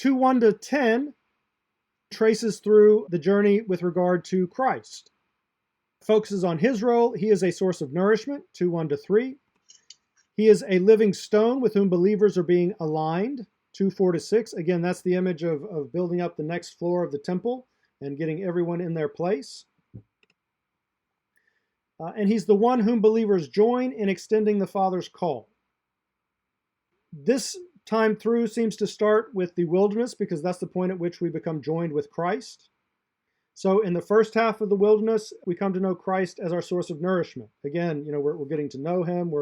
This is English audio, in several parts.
2:1 to 10 traces through the journey with regard to Christ. Focuses on his role. He is a source of nourishment, 2:1 to 3. He is a living stone with whom believers are being aligned, 2:4 to 6. Again, that's the image of building up the next floor of the temple and getting everyone in their place. And he's the one whom believers join in extending the Father's call. This time through seems to start with the wilderness because that's the point at which we become joined with Christ. So in the first half of the wilderness, we come to know Christ as our source of nourishment. Again, we're getting to know him.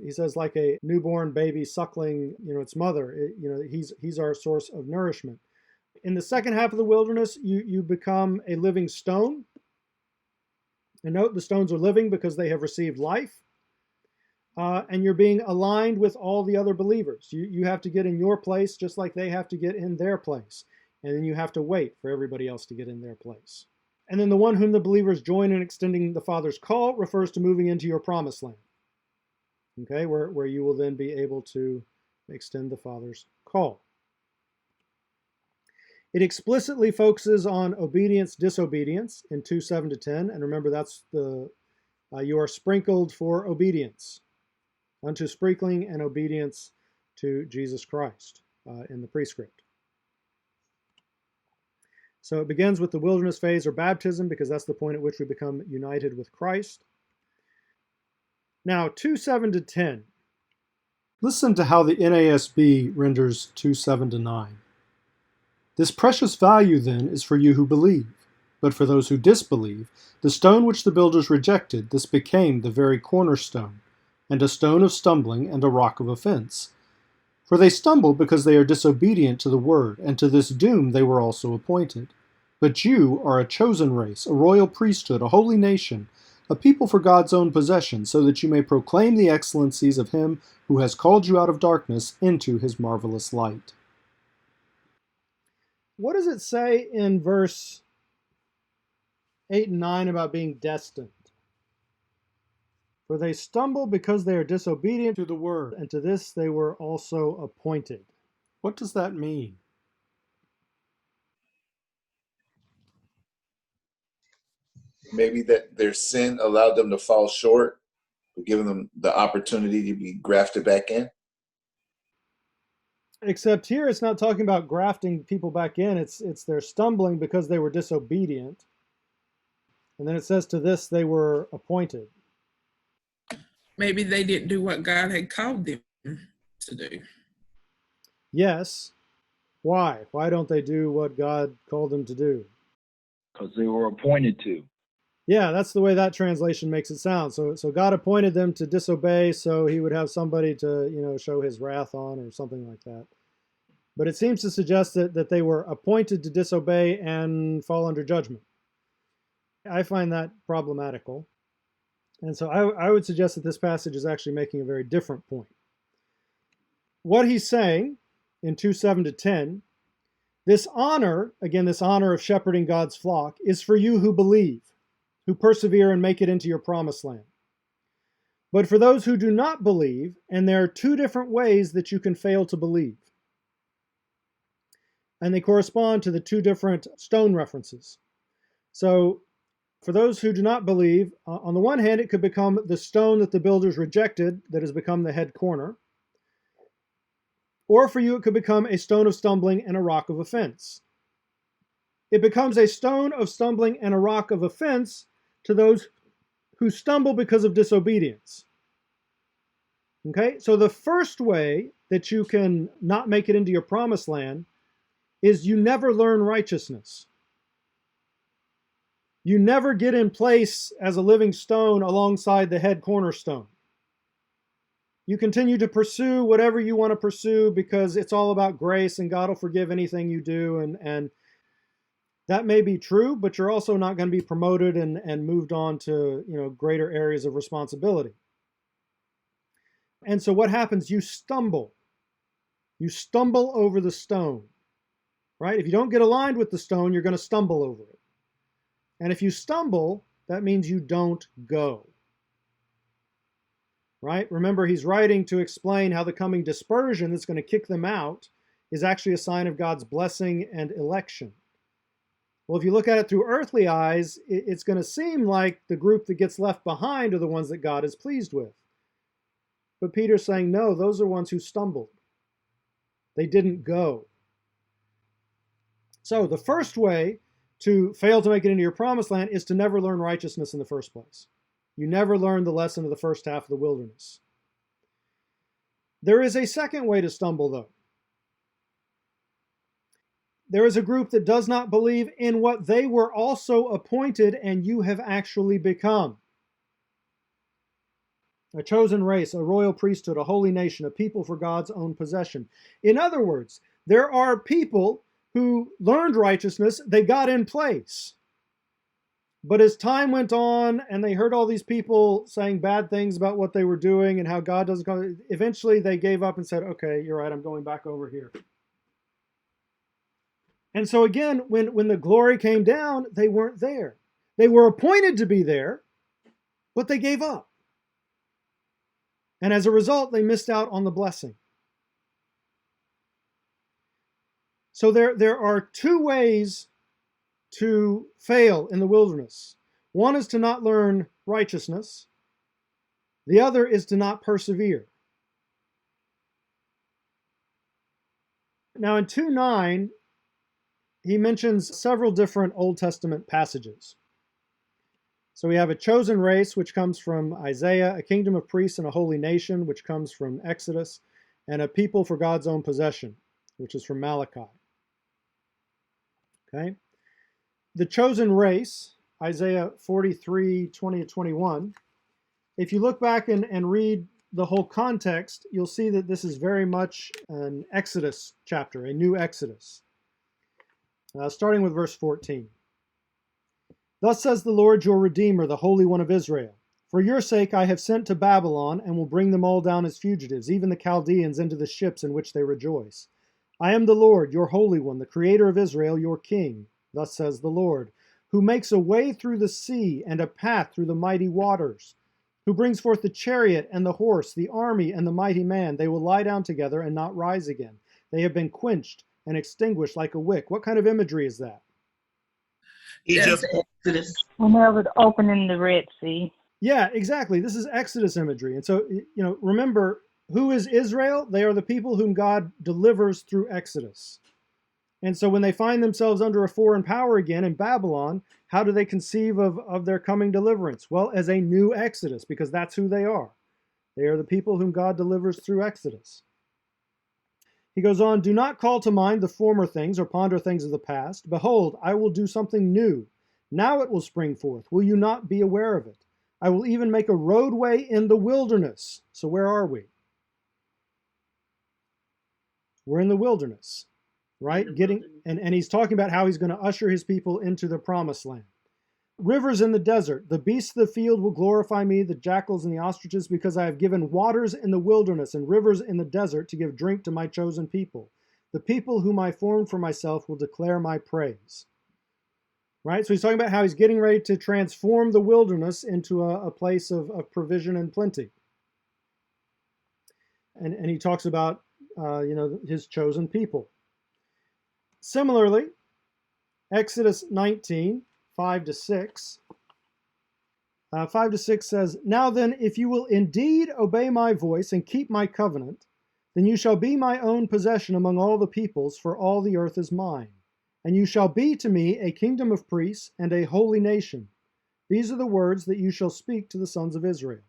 He says, like a newborn baby suckling, its mother. He's our source of nourishment. In the second half of the wilderness, you become a living stone. And note, the stones are living because they have received life. And you're being aligned with all the other believers. You have to get in your place just like they have to get in their place. And then you have to wait for everybody else to get in their place. And then the one whom the believers join in extending the Father's call refers to moving into your promised land. Okay, where you will then be able to extend the Father's call. It explicitly focuses on obedience, disobedience in 2:7 to 10. And remember, that's you are sprinkled for obedience, unto sprinkling and obedience to Jesus Christ in the prescript. So it begins with the wilderness phase or baptism because that's the point at which we become united with Christ. Now, 2:7 to 10. Listen to how the NASB renders 2:7 to 9. This precious value, then, is for you who believe. But for those who disbelieve, the stone which the builders rejected, this became the very cornerstone, and a stone of stumbling and a rock of offense. For they stumble because they are disobedient to the word, and to this doom they were also appointed. But you are a chosen race, a royal priesthood, a holy nation, a people for God's own possession, so that you may proclaim the excellencies of him who has called you out of darkness into his marvelous light. What does it say in verse 8 and 9 about being destined? For they stumble because they are disobedient to the word, and to this they were also appointed. What does that mean? Maybe that their sin allowed them to fall short, but giving them the opportunity to be grafted back in. Except here it's not talking about grafting people back in. It's they're stumbling because they were disobedient. And then it says to this they were appointed. Maybe they didn't do what God had called them to do. Yes. Why? Why don't they do what God called them to do? Because they were appointed to. Yeah, that's the way that translation makes it sound. So God appointed them to disobey, so he would have somebody to, show his wrath on or something like that. But it seems to suggest that they were appointed to disobey and fall under judgment. I find that problematical. And so I would suggest that this passage is actually making a very different point. What he's saying in 2:7 to 10, this honor, again, this honor of shepherding God's flock, is for you who believe, who persevere and make it into your promised land. But for those who do not believe, and there are two different ways that you can fail to believe. And they correspond to the two different stone references. So for those who do not believe, on the one hand, it could become the stone that the builders rejected that has become the head corner. Or for you, it could become a stone of stumbling and a rock of offense. It becomes a stone of stumbling and a rock of offense to those who stumble because of disobedience. Okay, so the first way that you can not make it into your promised land is you never learn righteousness. You never get in place as a living stone alongside the head cornerstone. You continue to pursue whatever you want to pursue because it's all about grace and God will forgive anything you do. And that may be true, but you're also not going to be promoted and moved on to greater areas of responsibility. And so what happens? You stumble. You stumble over the stone, right? If you don't get aligned with the stone, you're going to stumble over it. And if you stumble, that means you don't go. Right? Remember, he's writing to explain how the coming dispersion that's going to kick them out is actually a sign of God's blessing and election. Well, if you look at it through earthly eyes, it's going to seem like the group that gets left behind are the ones that God is pleased with. But Peter's saying, no, those are ones who stumbled. They didn't go. So the first way to fail to make it into your promised land is to never learn righteousness in the first place. You never learn the lesson of the first half of the wilderness. There is a second way to stumble, though. There is a group that does not believe in what they were also appointed and you have actually become. A chosen race, a royal priesthood, a holy nation, a people for God's own possession. In other words, there are people who learned righteousness, they got in place. But as time went on and they heard all these people saying bad things about what they were doing and how God doesn't come, eventually they gave up and said, okay, you're right, I'm going back over here. And so again, when the glory came down, they weren't there. They were appointed to be there, but they gave up. And as a result, they missed out on the blessing. So there are two ways to fail in the wilderness. One is to not learn righteousness. The other is to not persevere. Now in 2:9, he mentions several different Old Testament passages. So we have a chosen race, which comes from Isaiah, a kingdom of priests and a holy nation, which comes from Exodus, and a people for God's own possession, which is from Malachi. Okay? The chosen race, Isaiah 43:20-21, if you look back and read the whole context, you'll see that this is very much an Exodus chapter, a new Exodus. Starting with verse 14. Thus says the Lord your Redeemer, the Holy One of Israel. For your sake I have sent to Babylon, and will bring them all down as fugitives, even the Chaldeans into the ships in which they rejoice. I am the Lord, your Holy One, the Creator of Israel, your King. Thus says the Lord, who makes a way through the sea and a path through the mighty waters, who brings forth the chariot and the horse, the army and the mighty man. They will lie down together and not rise again. They have been quenched and extinguished like a wick. What kind of imagery is that? Egypt. Exodus. When there was opening the Red Sea. Yeah, exactly. This is Exodus imagery. And so, remember, who is Israel? They are the people whom God delivers through Exodus. And so when they find themselves under a foreign power again in Babylon, how do they conceive of their coming deliverance? Well, as a new Exodus, because that's who they are. They are the people whom God delivers through Exodus. He goes on, do not call to mind the former things or ponder things of the past. Behold, I will do something new. Now it will spring forth. Will you not be aware of it? I will even make a roadway in the wilderness. So where are we? We're in the wilderness, right? And he's talking about how he's going to usher his people into the promised land. Rivers in the desert. The beasts of the field will glorify me, the jackals and the ostriches, because I have given waters in the wilderness and rivers in the desert to give drink to my chosen people. The people whom I formed for myself will declare my praise. Right? So he's talking about how he's getting ready to transform the wilderness into a place of provision and plenty. And he talks about, his chosen people. Similarly, Exodus 19, 5-6. 5-6 says, now then, if you will indeed obey my voice and keep my covenant, then you shall be my own possession among all the peoples, for all the earth is mine. And you shall be to me a kingdom of priests and a holy nation. These are the words that you shall speak to the sons of Israel.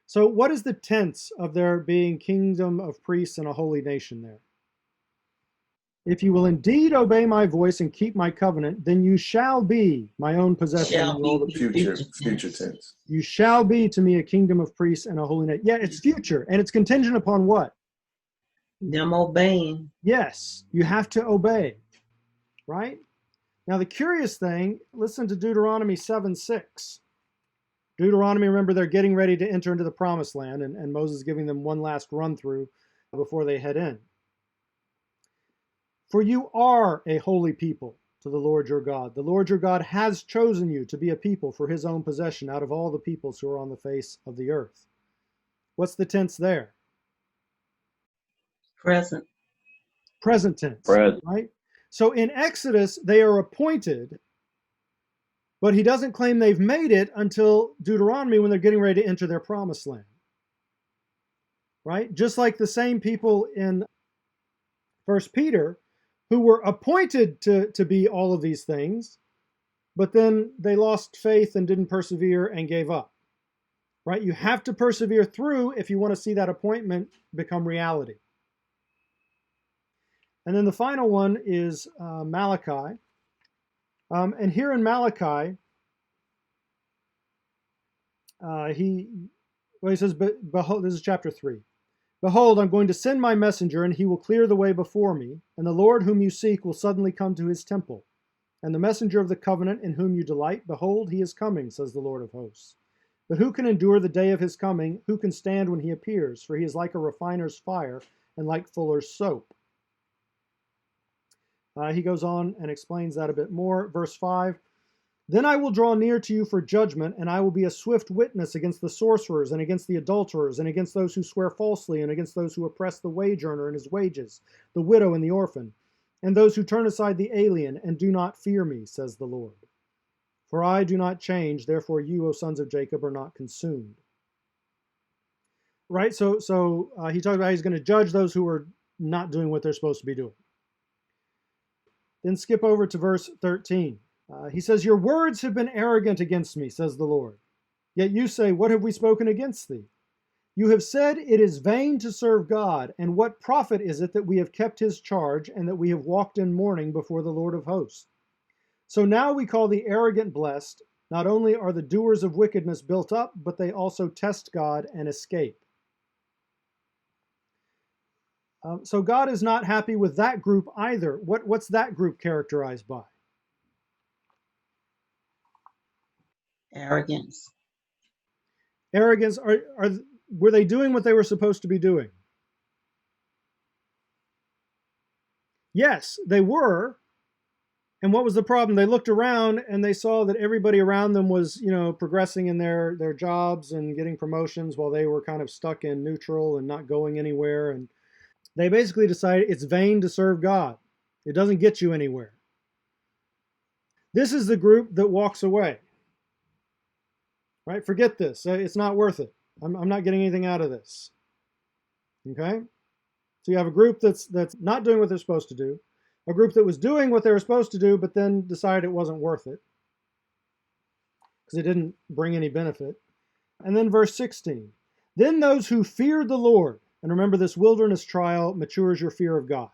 So what is the tense of there being kingdom of priests and a holy nation there? If you will indeed obey my voice and keep my covenant, then you shall be my own possession. Shall All the be Future tense. You shall be to me a kingdom of priests and a holy nation. Yeah, it's future, and it's contingent upon what? Them obeying. Yes, you have to obey, right? Now the curious thing, listen to Deuteronomy 7:6. Deuteronomy, remember, they're getting ready to enter into the promised land, and Moses is giving them one last run through before they head in. For you are a holy people to the Lord your God. The Lord your God has chosen you to be a people for his own possession out of all the peoples who are on the face of the earth. What's the tense there? Present. Present tense, Present. right? So in Exodus, they are appointed, but he doesn't claim they've made it until Deuteronomy when they're getting ready to enter their promised land, right? Just like the same people in 1 Peter who were appointed to be all of these things, but then they lost faith and didn't persevere and gave up, right? You have to persevere through if you want to see that appointment become reality. And then the final one is Malachi. And here in Malachi, he says, behold, this is chapter 3. Behold, I'm going to send my messenger, and he will clear the way before me, and the Lord whom you seek will suddenly come to his temple. And the messenger of the covenant in whom you delight, behold, he is coming, says the Lord of hosts. But who can endure the day of his coming? Who can stand when he appears? For he is like a refiner's fire and like fuller's soap. He goes on and explains that a bit more. Verse 5, then I will draw near to you for judgment, and I will be a swift witness against the sorcerers and against the adulterers and against those who swear falsely and against those who oppress the wage earner and his wages, the widow and the orphan, and those who turn aside the alien and do not fear me, says the Lord. For I do not change, therefore you, O sons of Jacob, are not consumed. Right? So he talks about he's going to judge those who are not doing what they're supposed to be doing. Then skip over to verse 13. He says, your words have been arrogant against me, says the Lord. Yet you say, what have we spoken against thee? You have said it is vain to serve God, and what profit is it that we have kept his charge and that we have walked in mourning before the Lord of hosts? So now we call the arrogant blessed. Not only are the doers of wickedness built up, but they also test God and escape. So God is not happy with that group either. What's that group characterized by? Arrogance. Arrogance. Were they doing what they were supposed to be doing? Yes, they were. And what was the problem? They looked around and they saw that everybody around them was, progressing in their jobs and getting promotions while they were kind of stuck in neutral and not going anywhere. And they basically decided it's vain to serve God. It doesn't get you anywhere. This is the group that walks away. Right? Forget this. It's not worth it. I'm not getting anything out of this. Okay? So you have a group that's not doing what they're supposed to do, a group that was doing what they were supposed to do, but then decided it wasn't worth it because it didn't bring any benefit. And then verse 16. Then those who feared the Lord, and remember this wilderness trial matures your fear of God,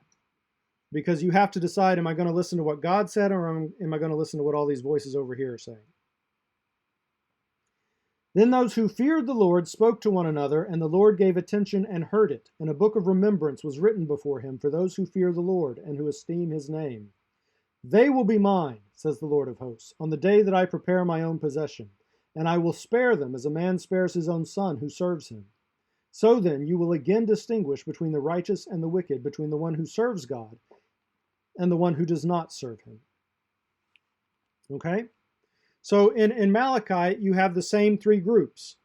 because you have to decide, am I going to listen to what God said, or am I going to listen to what all these voices over here are saying? Then those who feared the Lord spoke to one another, and the Lord gave attention and heard it, and a book of remembrance was written before him for those who fear the Lord and who esteem his name. They will be mine, says the Lord of hosts, on the day that I prepare my own possession, and I will spare them as a man spares his own son who serves him. So then you will again distinguish between the righteous and the wicked, between the one who serves God and the one who does not serve him. Okay? So in Malachi, you have the same three groups.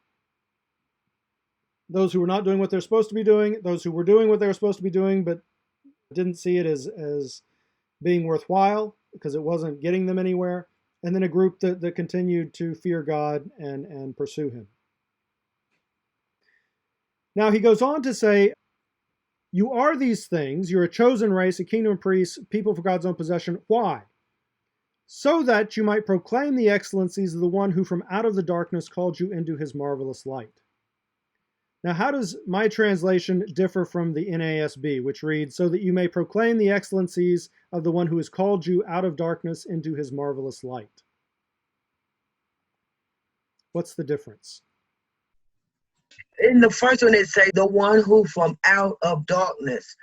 Those who were not doing what they're supposed to be doing, those who were doing what they were supposed to be doing, but didn't see it as being worthwhile because it wasn't getting them anywhere, and then a group that continued to fear God and pursue him. Now he goes on to say, you are these things, you're a chosen race, a kingdom of priests, people for God's own possession. Why? So that you might proclaim the excellencies of the one who from out of the darkness called you into his marvelous light. Now, how does my translation differ from the NASB, which reads, so that you may proclaim the excellencies of the one who has called you out of darkness into his marvelous light? What's the difference? In the first one, it say the one who from out of darkness.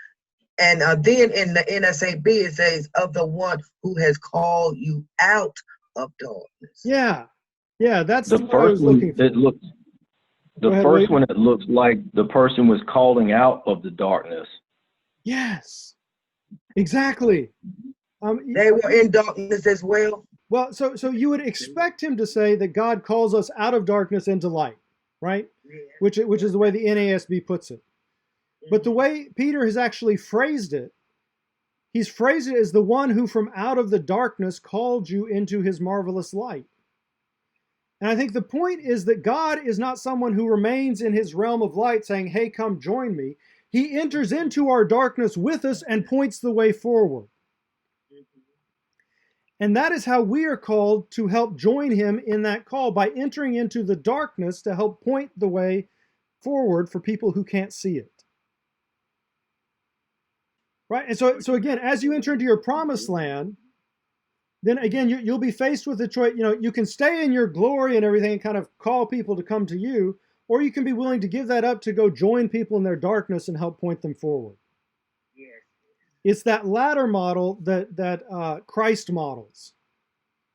And then in the NSAB, it says of the one who has called you out of darkness. Yeah, that's The what I was first one, looking for. it looks. The Go ahead, first William. one, it looks like the person was calling out of the darkness. Yes, exactly. They were in darkness as well. Well, so you would expect him to say that God calls us out of darkness into light, right? Yeah. Which is the way the NASB puts it. But the way Peter has actually phrased it, he's phrased it as the one who from out of the darkness called you into his marvelous light. And I think the point is that God is not someone who remains in his realm of light saying, hey, come join me. He enters into our darkness with us and points the way forward. And that is how we are called to help join him in that call, by entering into the darkness to help point the way forward for people who can't see it. Right? And so again, as you enter into your promised land, then again, you'll be faced with the choice. You can stay in your glory and everything and kind of call people to come to you, or you can be willing to give that up to go join people in their darkness and help point them forward. Yes. It's that latter model that Christ models,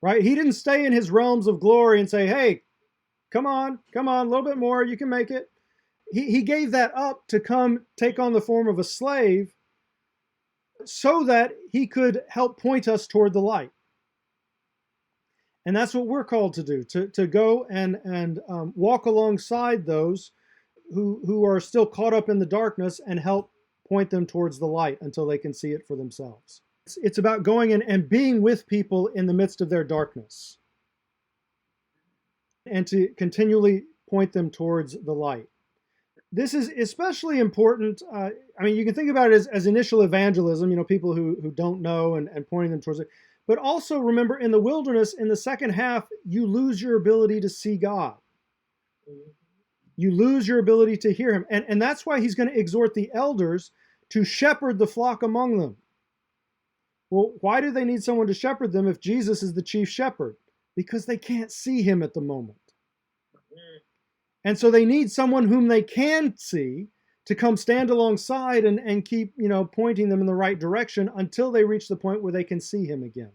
right? He didn't stay in his realms of glory and say, hey, come on, a little bit more, you can make it. He gave that up to come take on the form of a slave so that he could help point us toward the light. And that's what we're called to do, to go and walk alongside those who are still caught up in the darkness and help point them towards the light until they can see it for themselves. It's about going in and being with people in the midst of their darkness and to continually point them towards the light. This is especially important. You can think about it as initial evangelism, people who don't know and pointing them towards it. But also remember, in the wilderness, in the second half, you lose your ability to see God. You lose your ability to hear him. And that's why he's going to exhort the elders to shepherd the flock among them. Well, why do they need someone to shepherd them if Jesus is the chief shepherd? Because they can't see him at the moment. And so they need someone whom they can see to come stand alongside and keep, pointing them in the right direction until they reach the point where they can see him again.